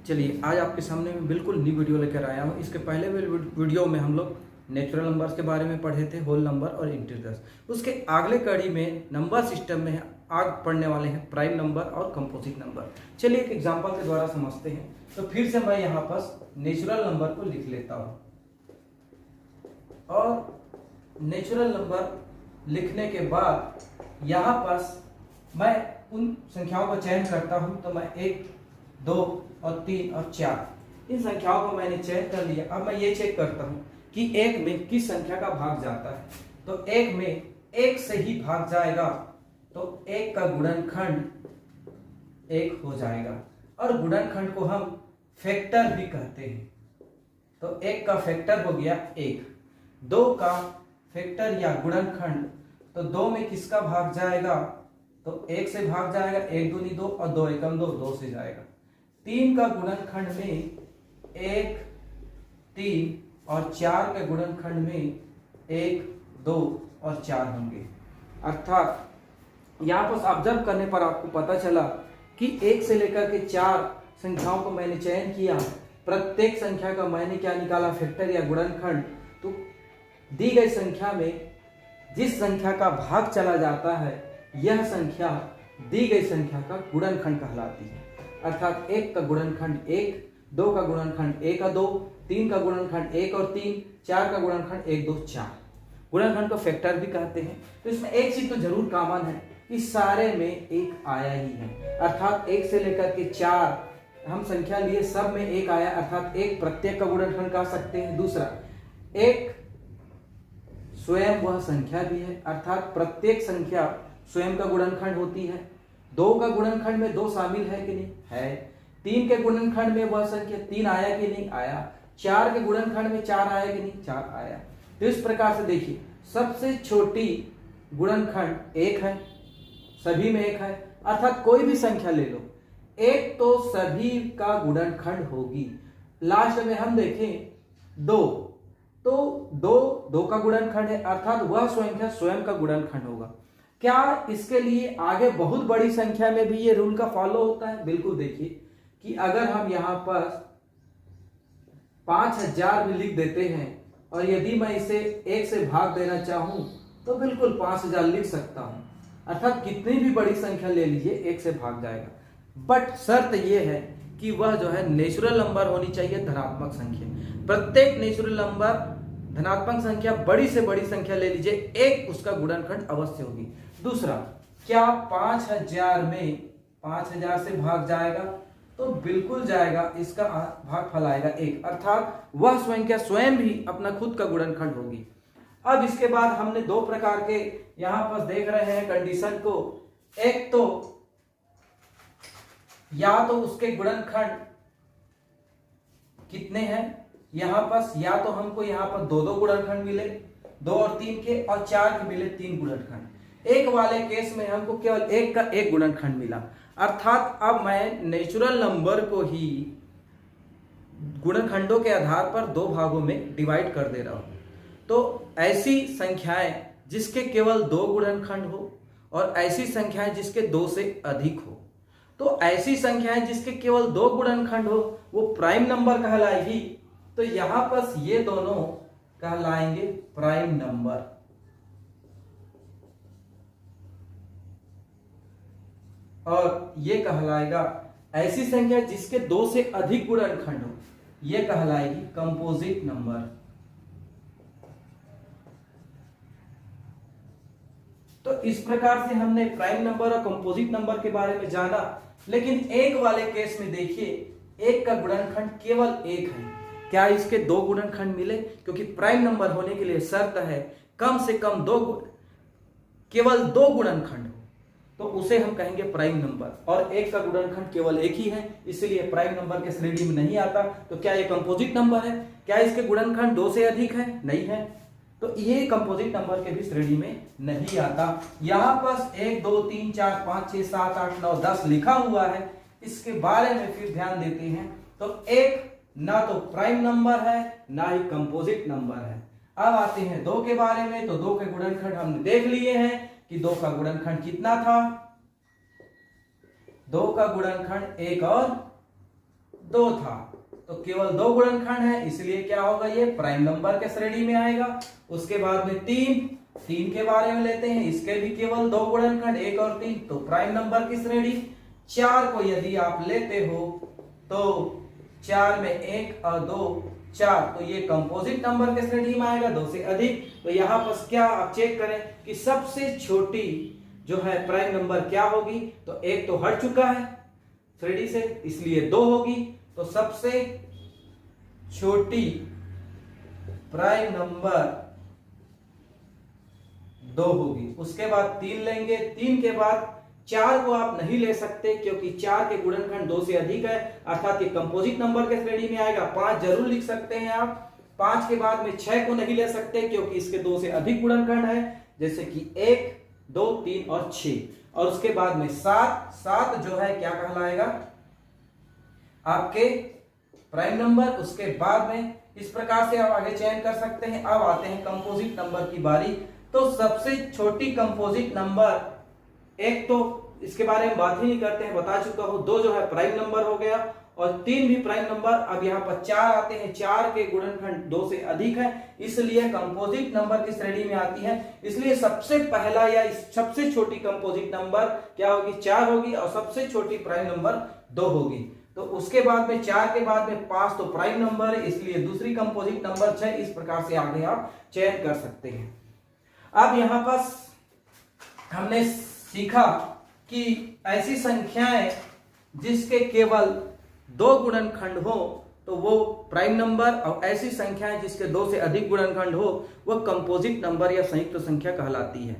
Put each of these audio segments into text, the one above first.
चलिए आज आपके सामने मैं बिल्कुल नई वीडियो लेकर आया हूँ। इसके पहले वीडियो में हम लोग नेचुरल नंबर्स के बारे में पढ़े थे, होल नंबर और इंटीजर्स। उसके अगले कड़ी में नंबर सिस्टम में आग पढ़ने वाले हैं प्राइम नंबर और कंपोजिट नंबर। चलिए एक एग्जांपल के द्वारा समझते हैं। तो फिर से मैं यहाँ पर नेचुरल नंबर को लिख लेता हूँ और नेचुरल नंबर लिखने के बाद यहाँ पर मैं उन संख्याओं का चयन करता हूँ। तो मैं 1, 2 और 3 और 4 इन संख्याओं को मैंने चयन कर लिया। अब मैं ये चेक करता हूँ कि 1 में किस संख्या का भाग जाता है। तो 1 में 1 से ही भाग जाएगा तो 1 का गुणनखंड 1 हो जाएगा और गुणनखंड को हम फैक्टर भी कहते हैं। तो 1 का फैक्टर हो गया 1, 2 का फैक्टर या गुणनखंड, तो 2 में किसका भाग जाएगा तो 1 से भाग जाएगा, 1 दूनी 2 और 2 एकम 2, 2 से जाएगा। 3 का गुणनखंड में 1, 3 और 4 के गुणनखंड में 1, 2 और 4 होंगे। अर्थात यहाँ पर ऑब्जर्व करने पर आपको पता चला कि 1 से लेकर के 4 संख्याओं को मैंने चयन किया। प्रत्येक संख्या का मैंने क्या निकाला, फैक्टर या गुणनखंड। तो दी गई संख्या में जिस संख्या का भाग चला जाता है यह संख्या दी गई संख्या का गुणनखंड कहलाती है। अर्थात 1 का गुणनखंड 1, 2 का गुणनखंड 1 और 2, 3 का गुणनखंड 1 और 3, 4 का गुणनखंड 1, 2, 4। गुणनखंड को फैक्टर भी कहते हैं। तो इसमें एक चीज तो जरूर कॉमन है कि सारे में 1 आया ही है। अर्थात 1 से लेकर के 4 हम संख्या लिए, सब में 1 आया। अर्थात 1 प्रत्येक का गुणनखंड कह सकते हैं। दूसरा, 1 स्वयं वह संख्या भी है। अर्थात प्रत्येक संख्या स्वयं का गुणनखंड होती है। 2 का गुणनखंड में 2 शामिल है कि नहीं, है। 3 के गुणनखंड में वह संख्या 3 आया कि नहीं, आया। 4 के गुणनखंड में 4 आया कि नहीं, 4 आया। तो इस प्रकार से देखिए, सबसे छोटी गुणनखंड 1 है, सभी में 1 है। अर्थात कोई भी संख्या ले लो, 1 तो सभी का गुणनखंड होगी। लास्ट में हम देखें 2, तो 2 का गुणनखंड है। अर्थात वह संख्या स्वयं का गुणनखंड होगा। क्या इसके लिए आगे बहुत बड़ी संख्या में भी ये रूल का फॉलो होता है? बिल्कुल। देखिए कि अगर हम यहाँ पर 5000 भी लिख देते हैं और यदि मैं इसे 1 से भाग देना चाहूं तो बिल्कुल 5000 लिख सकता हूं। अर्थात कितनी भी बड़ी संख्या ले लीजिए 1 से भाग जाएगा। बट शर्त यह है कि वह जो है नेचुरल नंबर होनी चाहिए, धनात्मक संख्या। प्रत्येक नेचुरल नंबर धनात्मक संख्या, बड़ी से बड़ी संख्या ले लीजिए, 1 उसका गुणनखंड अवश्य होगी। दूसरा, क्या 5000 में 5000 से भाग जाएगा? तो बिल्कुल जाएगा। इसका भागफल आएगा 1। अर्थात वह संख्या स्वयं भी अपना खुद का गुणनखंड होगी। अब इसके बाद हमने 2 प्रकार के यहां पर देख रहे हैं कंडीशन को। एक तो या तो उसके गुणनखंड कितने हैं, यहां पर या तो हमको यहां पर 2 गुणनखंड मिले, 2 और 3 के, और 4 के मिले 3 गुणनखंड। एक वाले केस में हमको केवल 1 का 1 गुणनखंड मिला। अर्थात अब मैं नेचुरल नंबर को ही गुणनखंडों के आधार पर 2 भागों में डिवाइड कर दे रहा हूं। तो ऐसी संख्याएं जिसके केवल 2 गुणनखंड हो और ऐसी संख्याएं जिसके 2 से अधिक हो। तो ऐसी संख्याएं जिसके केवल 2 गुणनखंड हो वो प्राइम नंबर कहलाएगी। तो यहां पर ये दोनों कहलाएंगे प्राइम नंबर। और ये कहलाएगा ऐसी संख्या जिसके 2 से अधिक गुणनखंड हो, ये कहलाएगी कंपोजिट नंबर। तो इस प्रकार से हमने प्राइम नंबर और कंपोजिट नंबर के बारे में जाना। लेकिन एक वाले केस में देखिए, 1 का गुणनखंड केवल 1 है। क्या इसके 2 गुणनखंड मिले? क्योंकि प्राइम नंबर होने के लिए शर्त है कम से कम केवल 2 गुणनखंड हो, तो उसे हम कहेंगे प्राइम नंबर। और 1 का गुणनखंड केवल 1 ही है, इसलिए प्राइम नंबर के श्रेणी में नहीं आता। तो क्या ये कंपोजिट नंबर है? क्या इसके गुणनखंड 2 से अधिक है? नहीं है, तो ये कंपोजिट नंबर के भी श्रेणी में नहीं आता। यहां पर 1, 2, 3, 4, 5, 6, 7, 8, 9, 10 लिखा हुआ है। इसके बारे में फिर ध्यान देते हैं तो 1 ना तो प्राइम नंबर है ना ही कंपोजिट नंबर है। अब आते हैं 2 के बारे में। तो 2 के गुणनखंड हमने देख लिए हैं कि 2 का गुणनखंड कितना था, 2 का गुणनखंड 1 और 2 था, तो केवल 2 गुणनखंड है, इसलिए क्या होगा, ये प्राइम नंबर के श्रेणी में आएगा। उसके बाद में 3 के बारे में लेते हैं, इसके भी केवल 2 गुणनखंड 1 और 3, तो प्राइम नंबर की श्रेणी। 4 को यदि आप लेते हो तो 4 में 1 और 2 4, तो ये कंपोजिट नंबर के श्रेणी में आएगा, 2 से अधिक। तो यहाँ पर क्या आप चेक करें कि सबसे छोटी जो है प्राइम नंबर क्या होगी, तो 1 तो हट चुका है श्रेणी से, इसलिए 2 होगी। तो सबसे छोटी प्राइम नंबर 2 होगी। उसके बाद 3 लेंगे, 3 के बाद 4 को आप नहीं ले सकते क्योंकि 4 के गुणनखंड 2 से अधिक है, अर्थात ये कंपोजिट नंबर के श्रेणी में आएगा। 5 जरूर लिख सकते हैं आप। 5 के बाद में 6 को नहीं ले सकते क्योंकि इसके 2 से अधिक गुणनखंड है, जैसे कि 1 2 3 और 6। और उसके बाद में 7 जो है क्या कहलाएगा, आपके प्राइम नंबर। उसके बाद में इस प्रकार से आप आगे चयन कर सकते हैं। अब आते हैं कंपोजिट नंबर की बारी। तो सबसे छोटी कंपोजिट नंबर, एक तो इसके बारे में बात ही नहीं करते हैं, बता चुका हूं। 2 जो है प्राइम नंबर हो गया और 3 भी प्राइम नंबर। अब यहाँ पर 4 आते हैं, 4 के गुणनखंड 2 से अधिक है, इसलिए कंपोजिट नंबर की श्रेणी में आती है। इसलिए सबसे पहला या सबसे छोटी कंपोजिट नंबर क्या होगी, 4 होगी, और सबसे छोटी प्राइम नंबर 2 होगी। तो उसके बाद में 4 के बाद में 5 तो प्राइम नंबर है, इसलिए दूसरी कंपोजिट नंबर 6। इस प्रकार से आगे आप चयन कर सकते हैं। अब यहाँ पर हमने सीखा कि ऐसी संख्याएं जिसके केवल 2 गुणनखंड हो तो वो प्राइम नंबर, और ऐसी संख्याएं जिसके 2 से अधिक गुणनखंड हो वो कंपोजिट नंबर या संयुक्त संख्या कहलाती है।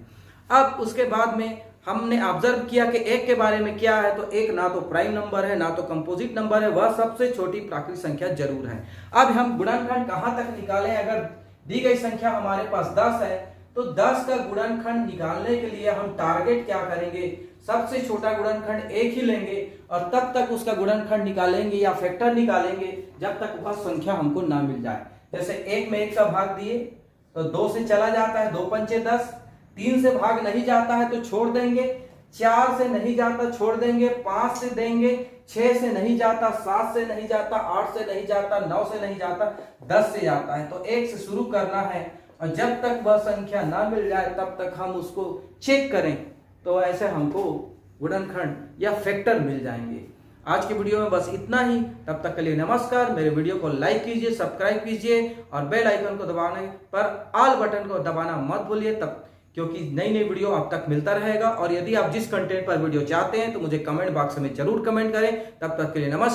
अब उसके बाद में हमने ऑब्जर्व किया कि 1 के बारे में क्या है, तो 1 ना तो प्राइम नंबर है ना तो कंपोजिट नंबर है, वह सबसे छोटी प्राकृतिक संख्या जरूर है। अब हम गुणनखंड कहां तक निकालें, अगर दी गई संख्या हमारे पास 10 है तो 10 का गुणनखंड निकालने के लिए हम टारगेट क्या करेंगे, सबसे छोटा गुणनखंड 1 ही लेंगे और तब तक उसका गुणनखंड निकालेंगे या फैक्टर निकालेंगे जब तक वह संख्या हमको ना मिल जाए। जैसे 1 में 1 का भाग दिए तो 2 से चला जाता है, 2 पंचे 10। 3 से भाग नहीं जाता है तो छोड़ देंगे, 4 से नहीं जाता छोड़ देंगे, 5 से देंगे, 6 से नहीं जाता, 7 से नहीं जाता, 8 से नहीं जाता, 9 से नहीं जाता, 10 से जाता है। तो 1 से शुरू करना है और जब तक वह संख्या ना मिल जाए तब तक हम उसको चेक करें, तो ऐसे हमको गुणनखंड या फैक्टर मिल जाएंगे। आज की वीडियो में बस इतना ही। तब तक के लिए नमस्कार। मेरे वीडियो को लाइक कीजिए, सब्सक्राइब कीजिए और बेल आइकन को दबाने पर ऑल बटन को दबाना मत भूलिए, तब क्योंकि नई नई वीडियो आप तक मिलता रहेगा। और यदि आप जिस कंटेंट पर वीडियो चाहते हैं तो मुझे कमेंट बॉक्स में जरूर कमेंट करें। तब तक के लिए नमस्कार।